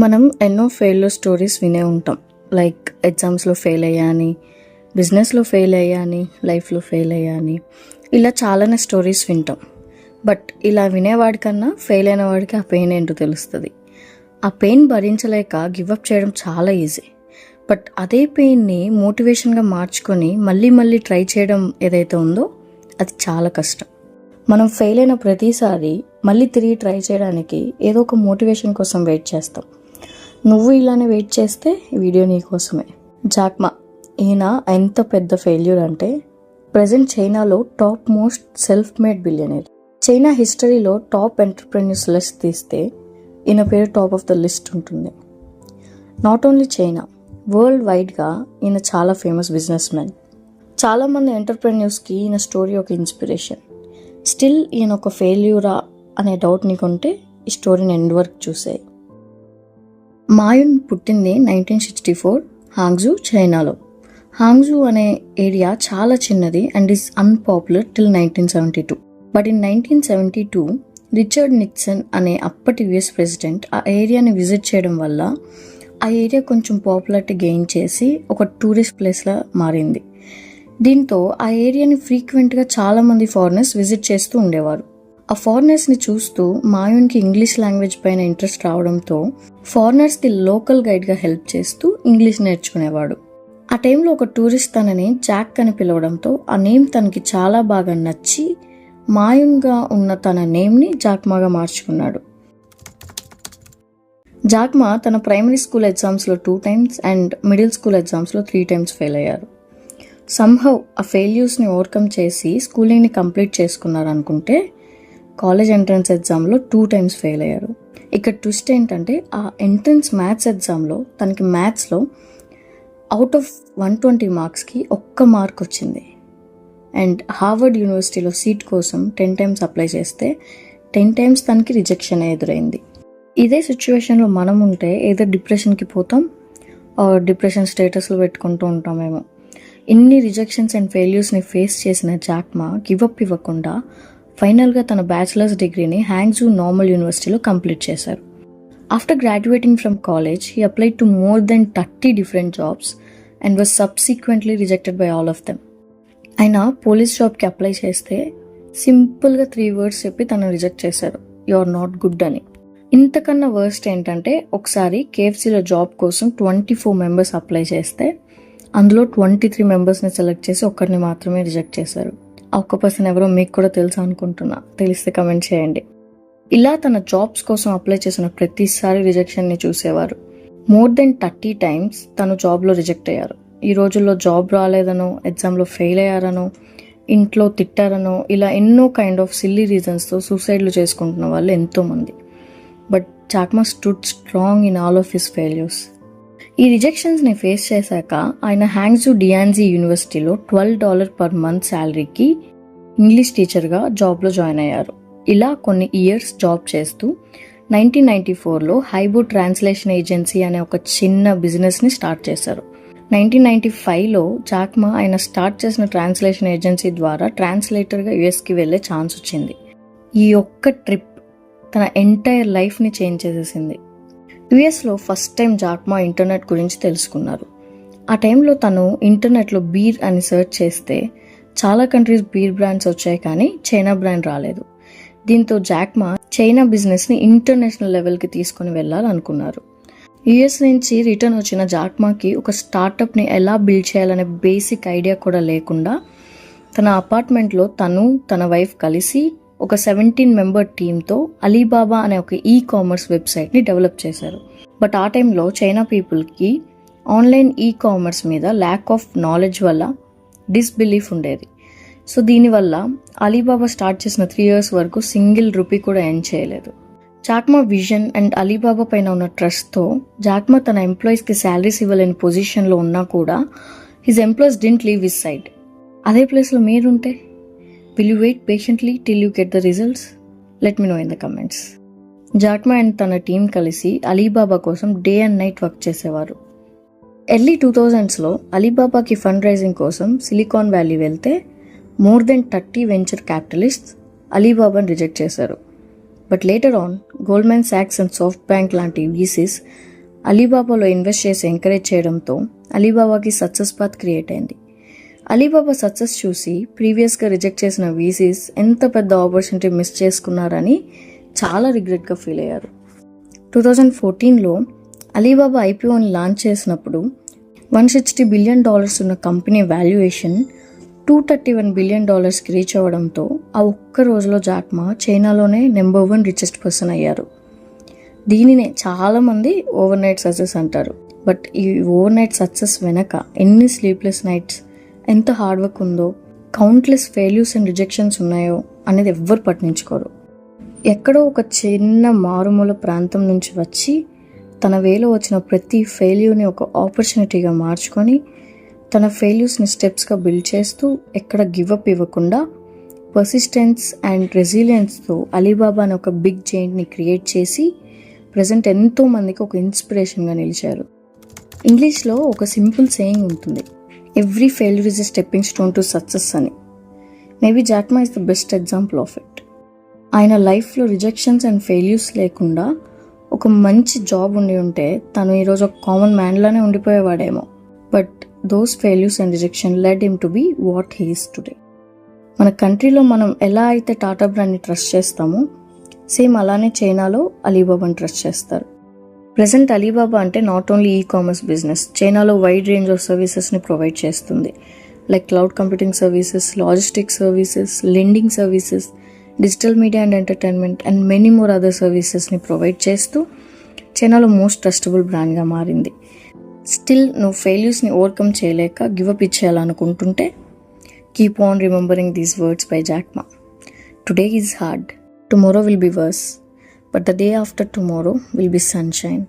మనం ఎన్నో failure stories వినే ఉంటాం. లైక్ ఎగ్జామ్స్లో ఫెయిల్ అయ్యాని, బిజినెస్లో ఫెయిల్ అయ్యాని, లైఫ్లో ఫెయిల్ అయ్యాని, ఇలా చాలానే స్టోరీస్ వింటాం. బట్ ఇలా వినేవాడికన్నా ఫెయిల్ అయిన వాడికి ఆ పెయిన్ ఏంటో తెలుస్తుంది. ఆ పెయిన్ భరించలేక గివప్ చేయడం చాలా ఈజీ. బట్ అదే పెయిన్ని మోటివేషన్గా మార్చుకొని మళ్ళీ ట్రై చేయడం ఏదైతే ఉందో అది చాలా కష్టం. మనం ఫెయిల్ అయిన ప్రతిసారి మళ్ళీ తిరిగి ట్రై చేయడానికి ఏదో ఒక మోటివేషన్ కోసం వెయిట్ చేస్తాం. నువ్వు ఇలానే వెయిట్ చేస్తే ఈ వీడియో నీకోసమే. జాక్ మా ఈయన ఎంత పెద్ద ఫెయిల్యూర్ అంటే ప్రజెంట్ చైనాలో top most self made billionaire. China హిస్టరీలో టాప్ ఎంటర్ప్రెన్యూర్స్ లిస్ట్ తీస్తే ఈయన పేరు టాప్ ఆఫ్ ద లిస్ట్ ఉంటుంది. నాట్ ఓన్లీ చైనా, వరల్డ్ వైడ్గా ఈయన చాలా ఫేమస్ బిజినెస్ మ్యాన్. చాలామంది ఎంటర్ప్రెన్యూర్స్కి ఈయన స్టోరీ ఒక ఇన్స్పిరేషన్. స్టిల్ ఈయన ఒక ఫెయిల్యూరా అనే డౌట్ నీకుంటే ఈ స్టోరీని ఎండ్ వరకు చూసాయి. మాయున్ పుట్టింది 1964 హాంగ్జూ, చైనాలో. హాంగ్జూ అనే ఏరియా చాలా చిన్నది and is unpopular till 1972. But in 1972 Richard Nixon అనే అప్పటి యుఎస్ ప్రెసిడెంట్ ఆ ఏరియాని విజిట్ చేయడం వల్ల ఆ ఏరియా కొంచెం పాపులారిటీ గెయిన్ చేసి ఒక టూరిస్ట్ ప్లేస్లా మారింది. దీంతో ఆ ఏరియాని ఫ్రీక్వెంట్గా చాలామంది ఫారినర్స్ విజిట్ చేస్తూ ఉండేవారు. ఆ ఫారినర్స్ని చూస్తూ మాయున్కి ఇంగ్లీష్ లాంగ్వేజ్ పైన ఇంట్రెస్ట్ రావడంతో ఫారినర్స్కి లోకల్ గైడ్గా హెల్ప్ చేస్తూ ఇంగ్లీష్ నేర్చుకునేవాడు. ఆ టైంలో ఒక టూరిస్ట్ తనని జాక్ అని పిలవడంతో ఆ నేమ్ తనకి చాలా బాగా నచ్చి మాయున్గా ఉన్న తన నేమ్ని జాక్మాగా మార్చుకున్నాడు. జాక్మా తన ప్రైమరీ స్కూల్ ఎగ్జామ్స్లో 2 times అండ్ మిడిల్ స్కూల్ ఎగ్జామ్స్లో 3 times ఫెయిల్ అయ్యారు. సమ్హౌ ఆ ఫెయిల్యూర్స్ని ఓవర్కమ్ చేసి స్కూలింగ్ని కంప్లీట్ చేసుకున్నారు అనుకుంటే కాలేజ్ ఎంట్రన్స్ ఎగ్జామ్లో 2 times ఫెయిల్ అయ్యారు. ఇక్కడ ట్విస్ట్ ఏంటంటే ఆ ఎంట్రన్స్ మ్యాథ్స్ ఎగ్జామ్లో తనకి మ్యాథ్స్లో అవుట్ ఆఫ్ 120 మార్క్స్కి 1 మార్క్ వచ్చింది. అండ్ హార్వర్డ్ యూనివర్సిటీలో సీట్ కోసం 10 times అప్లై చేస్తే 10 times తనకి రిజెక్షన్ ఎదురైంది. ఇదే సిచ్యువేషన్లో మనం ఉంటే ఏదో డిప్రెషన్కి పోతాం, డిప్రెషన్ స్టేటస్లో పెట్టుకుంటూ ఉంటామేమో. ఇన్ని రిజెక్షన్స్ అండ్ ఫెయిల్యూర్స్ని ఫేస్ చేసిన జాక్మా గివప్ ఇవ్వకుండా ఫైనల్గా తన బ్యాచిలర్స్ డిగ్రీని హ్యాంగ్జూ నార్మల్ యూనివర్సిటీలో కంప్లీట్ చేశారు. After graduating from college he applied to more than 30 different jobs and was subsequently rejected by all of them. ఆయన పోలీస్ జాబ్కి అప్లై చేస్తే సింపుల్గా 3 words చెప్పి తను రిజెక్ట్ చేశారు, యు ఆర్ నాట్ గుడ్ అని. ఇంతకన్నా వర్స్ట్ ఏంటంటే ఒకసారి కేఎఫ్సీలో జాబ్ కోసం 24 members అప్లై చేస్తే అందులో 23 membersని సెలెక్ట్ చేసి ఒక్కరిని మాత్రమే రిజెక్ట్ చేశారు. ఆ ఒక్క పర్సన్ ఎవరో మీకు కూడా తెలుసు అనుకుంటున్నా, తెలిస్తే కమెంట్ చేయండి. ఇలా తన జాబ్స్ కోసం అప్లై చేసిన ప్రతిసారి రిజెక్షన్ని చూసేవారు. మోర్ దెన్ 30 times తను జాబ్లో రిజెక్ట్ అయ్యారు. ఈ రోజుల్లో జాబ్ రాలేదనో, ఎగ్జామ్లో ఫెయిల్ అయ్యారనో, ఇంట్లో తిట్టారనో, ఇలా ఎన్నో కైండ్ ఆఫ్ సిల్లీ రీజన్స్తో సూసైడ్లు చేసుకుంటున్న వాళ్ళు ఎంతోమంది. But Jack Ma stood strong in all of his failures. ఈ రిజెక్షన్స్ని ఫేస్ చేశాక ఆయన హ్యాంగ్జూ డియాన్జీ యూనివర్సిటీలో $12 per month శాలరీకి ఇంగ్లీష్ టీచర్గా జాబ్లో జాయిన్ అయ్యారు. ఇలా కొన్ని ఇయర్స్ జాబ్ చేస్తూ 1994లో హైబో ట్రాన్స్లేషన్ ఏజెన్సీ అనే ఒక చిన్న బిజినెస్ని స్టార్ట్ చేశారు. 1995లో జాక్మా ఆయన స్టార్ట్ చేసిన ట్రాన్స్లేషన్ ఏజెన్సీ ద్వారా ట్రాన్స్లేటర్గా యుఎస్కి వెళ్ళే ఛాన్స్ వచ్చింది. ఈ ఒక్క ట్రిప్ తన ఎంటైర్ లైఫ్ని చేంజ్ చేసేసింది. యుఎస్లో ఫస్ట్ టైం జాక్మా ఇంటర్నెట్ గురించి తెలుసుకున్నారు. ఆ టైంలో తను ఇంటర్నెట్లో బీర్ అని సెర్చ్ చేస్తే చాలా కంట్రీస్ బీర్ బ్రాండ్స్ వచ్చాయి, కానీ చైనా బ్రాండ్ రాలేదు. దీంతో జాక్మా చైనా బిజినెస్ని ఇంటర్నేషనల్ లెవెల్కి తీసుకుని వెళ్ళాలనుకున్నారు. యుఎస్ నుంచి రిటర్న్ వచ్చిన జాక్మాకి ఒక స్టార్టప్ని ఎలా బిల్డ్ చేయాలనే బేసిక్ ఐడియా కూడా లేకుండా తన అపార్ట్మెంట్లో తను, తన వైఫ్ కలిసి ఒక 17-member టీమ్తో అలీబాబా అనే ఒక కామర్స్ వెబ్సైట్ని డెవలప్ చేశారు. బట్ ఆ టైంలో చైనా పీపుల్కి ఆన్లైన్ కామర్స్ మీద ల్యాక్ ఆఫ్ నాలెడ్జ్ వల్ల డిస్బిలీఫ్ ఉండేది. సో దీనివల్ల అలీబాబా స్టార్ట్ చేసిన 3 years వరకు సింగిల్ రూపీ కూడా ఎర్న్ చేయలేదు. జాక్మా విజన్ అండ్ అలీబాబా పైన ఉన్న ట్రస్ట్తో జాక్మా తన ఎంప్లాయీస్కి శాలరీస్ ఇవ్వలేని పొజిషన్లో ఉన్నా కూడా his employees didn't leave his side. అదే ప్లేస్లో మీరుంటే will you wait patiently till you get the results? Let me know in the comments. Jack Ma and తన టీం కలిసి అలీబాబా కోసం డే అండ్ నైట్ వర్క్ చేసేవారు. ఎర్లీ 2000sలో అలీబాబాకి ఫండ్ రైజింగ్ కోసం silicon valley వెళ్తే more than 30 venture క్యాపిటలిస్ట్స్ అలీబాబాని reject చేశారు. But later on, Goldman socks and soft bank లాంటి VCs అలీబాబాలో invest చేసి encourage చేయడంతో అలీబాబాకి సక్సెస్ పాత్ క్రియేట్ అయింది. అలీబాబా సక్సెస్ చూసి ప్రీవియస్గా రిజెక్ట్ చేసిన వీసీస్ ఎంత పెద్ద ఆపర్చునిటీ మిస్ చేసుకున్నారని చాలా రిగ్రెట్గా ఫీల్ అయ్యారు. 2014లో అలీబాబా ఐపీఓని లాంచ్ చేసినప్పుడు $160 బిలియన్ ఉన్న కంపెనీ వాల్యుయేషన్ $231 బిలియన్ రీచ్ అవ్వడంతో ఆ ఒక్క రోజులో జాక్ మా చైనాలోనే నెంబర్ 1 రిచెస్ట్ పర్సన్ అయ్యారు. దీనినే చాలామంది ఓవర్ నైట్ సక్సెస్ అంటారు. బట్ ఈ ఓవర్ నైట్ సక్సెస్ వెనక ఎన్ని స్లీప్లెస్ నైట్స్, ఎంత హార్డ్ వర్క్ ఉందో, కౌంట్లెస్ ఫెయిల్యూర్స్ అండ్ రిజెక్షన్స్ ఉన్నాయో అనేది ఎవ్వరు పట్టించుకోరు. ఎక్కడో ఒక చిన్న మారుమూల ప్రాంతం నుంచి వచ్చి తన వేలో వచ్చిన ప్రతి ఫెయిల్యూర్ని ఒక ఆపర్చునిటీగా మార్చుకొని తన ఫెయిల్యూర్స్ని స్టెప్స్గా బిల్డ్ చేస్తూ ఎక్కడ గివప్ ఇవ్వకుండా పర్సిస్టెన్స్ అండ్ రెసిలియన్స్తో అలీబాబా అనే ఒక బిగ్ జైంట్ని క్రియేట్ చేసి ప్రజెంట్ ఎంతో మందికి ఒక ఇన్స్పిరేషన్గా నిలిచారు. ఇంగ్లీష్లో ఒక సింపుల్ సేయింగ్ ఉంటుంది, every failure is a stepping stone to success అని. మేబీ జాక్ మా is the best example of it. ఆయన లైఫ్లో రిజెక్షన్స్ అండ్ ఫెయిల్యూర్స్ లేకుండా ఒక మంచి జాబ్ ఉండి ఉంటే తను ఈరోజు ఒక కామన్ మ్యాన్లానే ఉండిపోయేవాడేమో. But those failures and rejection led him to be what he is today. మన కంట్రీలో మనం ఎలా అయితే టాటా బ్రాండ్ని ట్రస్ట్ చేస్తామో సేమ్ అలానే చైనాలో అలీబాబాని ట్రస్ట్ చేస్తారు. ప్రజెంట్ అలీబాబా అంటే not only e commerce business, చైనాలో వైడ్ రేంజ్ ఆఫ్ సర్వీసెస్ని ప్రొవైడ్ చేస్తుంది. Like cloud computing services, logistics services, lending services, digital media and entertainment and many more other సర్వీసెస్ని ప్రొవైడ్ చేస్తూ చైనాలో మోస్ట్ ట్రస్టబుల్ బ్రాండ్గా మారింది. స్టిల్ నువ్వు ఫెయిల్యూర్స్ని ఓవర్కమ్ చేయలేక గివప్ ఇచ్చేయాలనుకుంటుంటే keep on remembering these words by Jack Ma. Today is hard, tomorrow will be worse, but the day after tomorrow will B sunshine.